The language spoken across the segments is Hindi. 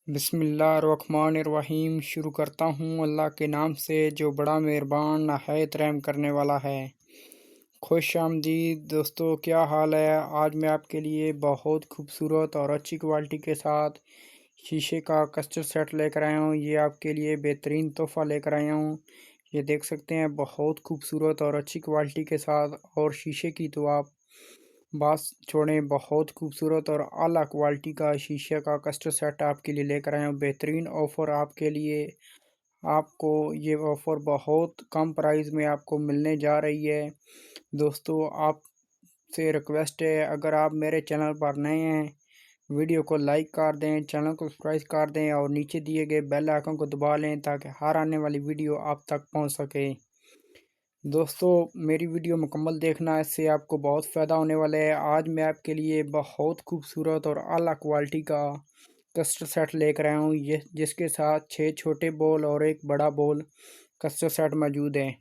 बिस्मिल्लाहिर्रहमानिर्रहीम। शुरू करता हूँ अल्लाह के नाम से जो बड़ा मेहरबान नहायत रहम करने वाला है। खुश आमदीद दोस्तों, क्या हाल है। आज मैं आपके लिए बहुत खूबसूरत और अच्छी क्वालिटी के साथ शीशे का कस्टर्ड सेट लेकर आया हूँ। ये आपके लिए बेहतरीन तोहफ़ा लेकर आया हूँ। ये देख सकते हैं, बहुत खूबसूरत और अच्छी क्वालिटी के साथ। और शीशे की तो आप बात छोड़ें, बहुत खूबसूरत और आला क्वालिटी का शीशे का कस्टर्ड सेट आपके लिए लेकर आया हूँ। बेहतरीन ऑफ़र आपके लिए। आपको ये ऑफ़र बहुत कम प्राइस में आपको मिलने जा रही है। दोस्तों, आपसे रिक्वेस्ट है, अगर आप मेरे चैनल पर नए हैं, वीडियो को लाइक कर दें, चैनल को सब्सक्राइब कर दें और नीचे दिए गए बेल आइकन को दबा लें ताकि हर आने वाली वीडियो आप तक पहुंच सके। दोस्तों, मेरी वीडियो मुकम्मल देखना, इससे आपको बहुत फ़ायदा होने वाला है। आज मैं आपके लिए बहुत खूबसूरत और आला क्वालिटी का कस्टर्ड सेट लेकर आया हूँ, ये जिसके साथ 6 छोटे बॉल और एक बड़ा बॉल कस्टर्ड सेट मौजूद है।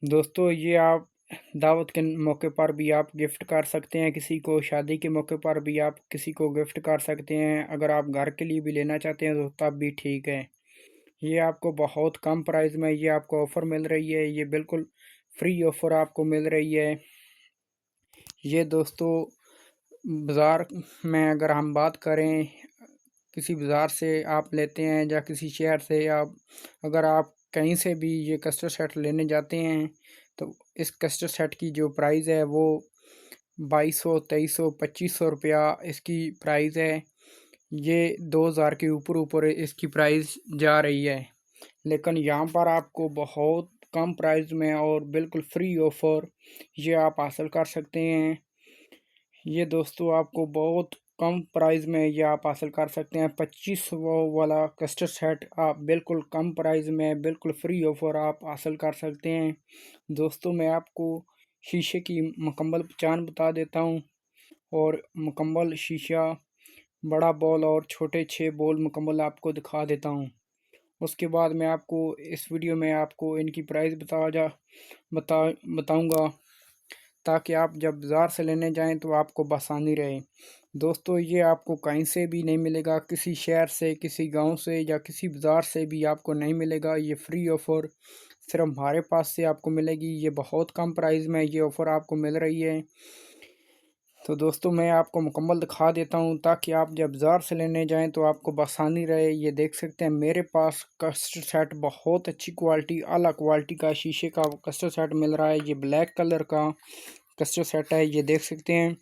दोस्तों, ये आप दावत के मौके पर भी आप गिफ्ट कर सकते हैं किसी को, शादी के मौके पर भी आप किसी को गिफ्ट कर सकते हैं। अगर आप घर के लिए भी लेना चाहते हैं तो तब भी ठीक है। ये आपको बहुत कम प्राइस में ये आपको ऑफ़र मिल रही है। ये बिल्कुल फ्री ऑफ़र आपको मिल रही है। ये दोस्तों, बाज़ार में अगर हम बात करें, किसी बाज़ार से आप लेते हैं या किसी शहर से अगर आप कहीं से भी ये कस्टर्ड सेट लेने जाते हैं तो इस कस्टर्ड सेट की जो प्राइस है वो 2200, 2300, 2500 रुपया इसकी प्राइस है। ये 2000 के ऊपर इसकी प्राइस जा रही है। लेकिन यहाँ पर आपको बहुत कम प्राइस में और बिल्कुल फ्री ऑफ़र ये आप हासिल कर सकते हैं। ये दोस्तों, आपको बहुत कम प्राइस में ये आप हासिल कर सकते हैं। 2500 वाला कस्टर्ड सेट आप बिल्कुल कम प्राइस में बिल्कुल फ्री ऑफ़र आप हासिल कर सकते हैं। दोस्तों, मैं आपको शीशे की मुकम्मल पहचान बता देता हूँ और मुकम्मल शीशा, बड़ा बॉल और छोटे 6 बॉल मुकम्मल आपको दिखा देता हूँ। उसके बाद मैं आपको इस वीडियो में आपको इनकी प्राइस बताऊंगा ताकि आप जब बाज़ार से लेने जाएं तो आपको आसानी रहे। दोस्तों, ये आपको कहीं से भी नहीं मिलेगा, किसी शहर से, किसी गांव से या किसी बाज़ार से भी आपको नहीं मिलेगा। ये फ्री ऑफ़र सिर्फ हमारे पास से आपको मिलेगी। ये बहुत कम प्राइस में ये ऑफ़र आपको मिल रही है। तो दोस्तों, मैं आपको मुकम्मल दिखा देता हूँ ताकि आप जब बाज़ार से लेने जाएं तो आपको आसानी रहे। ये देख सकते हैं, मेरे पास कस्टर्ड सेट बहुत अच्छी क्वालिटी, आला क्वालिटी का शीशे का कस्टर्ड सेट मिल रहा है। ये ब्लैक कलर का कस्टर्ड सेट है। ये देख सकते हैं,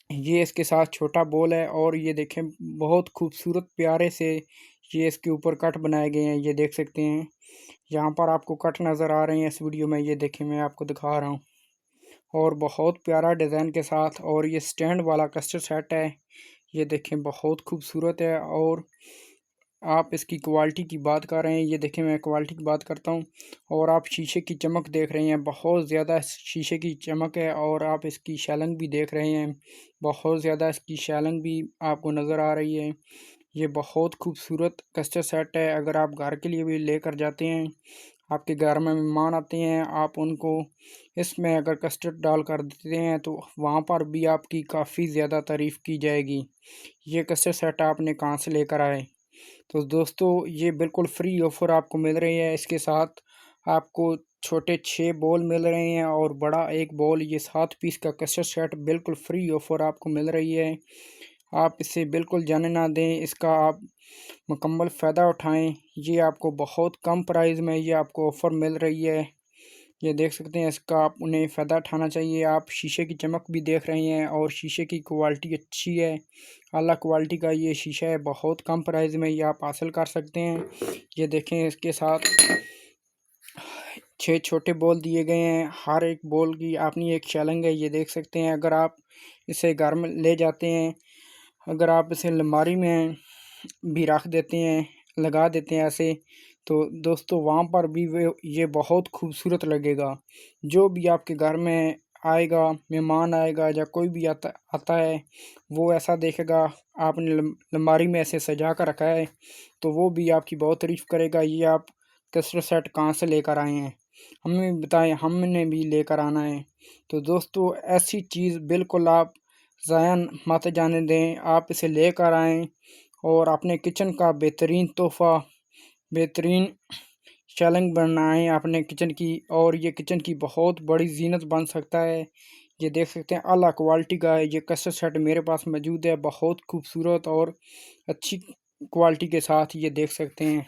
ये इसके साथ छोटा बॉल है और ये देखें, बहुत खूबसूरत प्यारे से ये इसके ऊपर कट बनाए गए हैं। ये देख सकते हैं, यहाँ पर आपको कट नज़र आ रहे हैं इस वीडियो में। ये देखें, मैं आपको दिखा रहा हूँ और बहुत प्यारा डिज़ाइन के साथ। और ये स्टैंड वाला कस्टर्ड सेट है। ये देखें, बहुत खूबसूरत है। और आप इसकी क्वालिटी की बात कर रहे हैं, ये देखें, मैं क्वालिटी की बात करता हूँ। और आप शीशे की चमक देख रहे हैं, बहुत ज़्यादा शीशे की चमक है। और आप इसकी शैलिंग भी देख रहे हैं, बहुत ज़्यादा इसकी शैलिंग भी आपको नज़र आ रही है। ये बहुत खूबसूरत कस्टर्ड सेट है। अगर आप घर के लिए भी लेकर जाते हैं, आपके घर में मेहमान आते हैं, आप उनको इसमें अगर कस्टर्ड डाल कर देते हैं तो वहाँ पर भी आपकी काफ़ी ज़्यादा तारीफ़ की जाएगी। ये कस्टर्ड सेट आपने कहाँ से लेकर आए। तो दोस्तों, ये बिल्कुल फ्री ऑफ़र आपको मिल रही है। इसके साथ आपको छोटे 6 बॉल मिल रहे हैं और बड़ा 1 बॉल। ये 7 पीस का कस्टर्ड सेट बिल्कुल फ्री ऑफ़र आपको मिल रही है। आप इसे बिल्कुल जाने ना दें, इसका आप मुकम्मल फ़ायदा उठाएँ। ये आपको बहुत कम प्राइस में ये आपको ऑफ़र मिल रही है। ये देख सकते हैं, इसका आप उन्हें फ़ायदा उठाना चाहिए। आप शीशे की चमक भी देख रहे हैं और शीशे की क्वालिटी अच्छी है, आला क्वालिटी का ये शीशा है। बहुत कम प्राइस में ये आप हासिल कर सकते हैं। ये देखें, इसके साथ 6 छोटे बॉल दिए गए हैं, हर एक बॉल की अपनी एक शैलिंग है। ये देख सकते हैं, अगर आप इसे घर में ले जाते हैं, अगर आप इसे अलमारी में भी रख देते हैं, लगा देते हैं ऐसे, तो दोस्तों वहाँ पर भी वे ये बहुत खूबसूरत लगेगा। जो भी आपके घर में आएगा, मेहमान आएगा या कोई भी आता आता है, वो ऐसा देखेगा आपने अलमारी में ऐसे सजा कर रखा है, तो वो भी आपकी बहुत तारीफ़ करेगा। ये आप कस्टर्ड सेट कहाँ से लेकर आए हैं, हमें बताएं, हमने भी लेकर आना है। तो दोस्तों, ऐसी चीज़ बिल्कुल आप ज़ाया मत जाने दें, आप इसे लेकर आएँ और अपने किचन का बेहतरीन तोहफ़ा, बेहतरीन शेल्विंग बनाएँ अपने किचन की, और ये किचन की बहुत बड़ी ज़ीनत बन सकता है। ये देख सकते हैं आला क्वालिटी का है ये कस्टर्ड सेट मेरे पास मौजूद है, बहुत खूबसूरत और अच्छी क्वालिटी के साथ ये देख सकते हैं।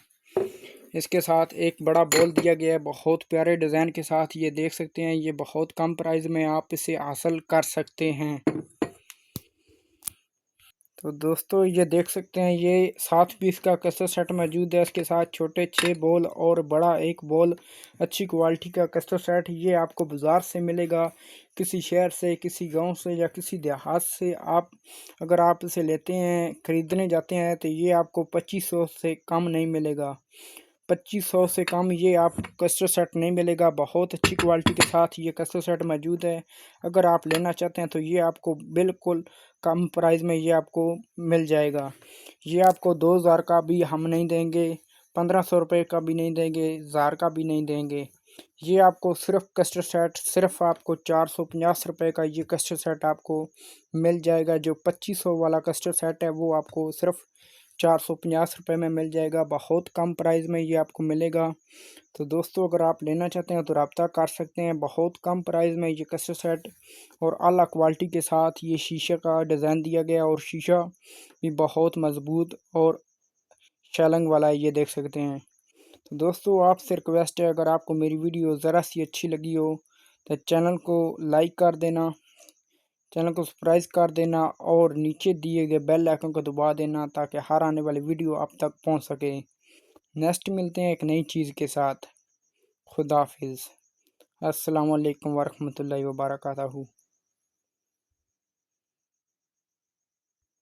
इसके साथ एक बड़ा बॉल दिया गया है बहुत प्यारे डिज़ाइन के साथ, ये देख सकते हैं। ये बहुत कम प्राइस में आप इसे हासिल कर सकते हैं। तो दोस्तों ये देख सकते हैं, ये 7 पीस का कस्टर्ड सेट मौजूद है। इसके साथ छोटे 6 बॉल और बड़ा 1 बॉल, अच्छी क्वालिटी का कस्टर्ड सेट ये आपको बाज़ार से मिलेगा। किसी शहर से, किसी गांव से या किसी देहात से अगर आप इसे लेते हैं, ख़रीदने जाते हैं, तो ये आपको 2500 से कम नहीं मिलेगा। 2500 से कम ये आप कस्टर्ड सेट नहीं मिलेगा। बहुत अच्छी क्वालिटी के साथ ये कस्टर्ड सेट मौजूद है। अगर आप लेना चाहते हैं तो ये आपको बिल्कुल कम प्राइस में ये आपको मिल जाएगा। ये आपको 2000 का भी हम नहीं देंगे, 1500 रुपये का भी नहीं देंगे, 1000 का भी नहीं देंगे। ये आपको सिर्फ कस्टर्ड सेट सिर्फ आपको 450 रुपये का ये कस्टर्ड सेट आपको मिल जाएगा। जो 2500 वाला कस्टर्ड सेट है वो आपको सिर्फ 450 रुपये में मिल जाएगा। बहुत कम प्राइस में ये आपको मिलेगा। तो दोस्तों अगर आप लेना चाहते हैं तो रब्ता कर सकते हैं। बहुत कम प्राइस में ये कस्टर्ड सेट और आला क्वालिटी के साथ ये शीशे का डिज़ाइन दिया गया, और शीशा भी बहुत मज़बूत और शेलिंग वाला है, ये देख सकते हैं। तो दोस्तों आपसे रिक्वेस्ट है, अगर आपको मेरी वीडियो ज़रा सी अच्छी लगी हो तो चैनल को लाइक कर देना, चैनल को सब्सक्राइब कर देना, और नीचे दिए गए बेल आइकन को दबा देना ताकि हर आने वाली वीडियो आप तक पहुंच सके। नेक्स्ट मिलते हैं एक नई चीज़ के साथ। खुदा हाफिज़। अस्सलाम वालेकुम वरहमतुल्लाहि वबरकातुहू।